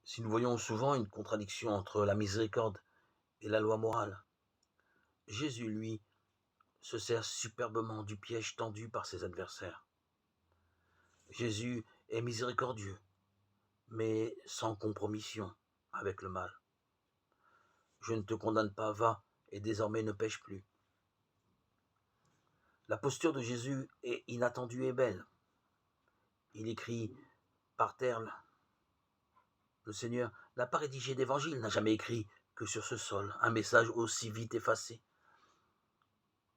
Si nous voyons souvent une contradiction entre la miséricorde et la loi morale, Jésus, lui, se sert superbement du piège tendu par ses adversaires. Jésus est miséricordieux, mais sans compromission avec le mal. Je ne te condamne pas, va, et désormais ne pêche plus. La posture de Jésus est inattendue et belle. Il écrit par terre, le Seigneur n'a pas rédigé d'évangile, n'a jamais écrit que sur ce sol un message aussi vite effacé.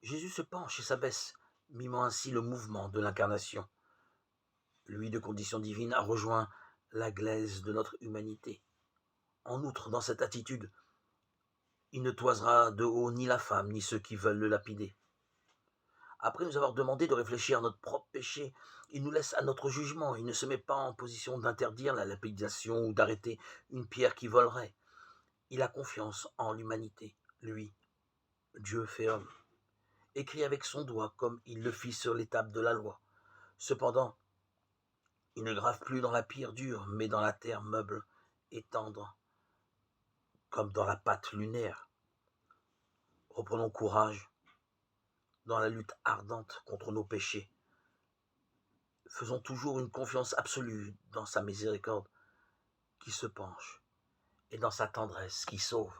Jésus se penche et s'abaisse, mimant ainsi le mouvement de l'incarnation. Lui, de condition divine, a rejoint la glaise de notre humanité. En outre, dans cette attitude, il ne toisera de haut ni la femme, ni ceux qui veulent le lapider. Après nous avoir demandé de réfléchir à notre propre péché, il nous laisse à notre jugement. Il ne se met pas en position d'interdire la lapidation ou d'arrêter une pierre qui volerait. Il a confiance en l'humanité, lui, Dieu fait homme, écrit avec son doigt comme il le fit sur les tables de la loi. Cependant, il ne grave plus dans la pierre dure, mais dans la terre meuble et tendre, comme dans la pâte lunaire. Reprenons courage dans la lutte ardente contre nos péchés. Faisons toujours une confiance absolue dans sa miséricorde qui se penche et dans sa tendresse qui sauve.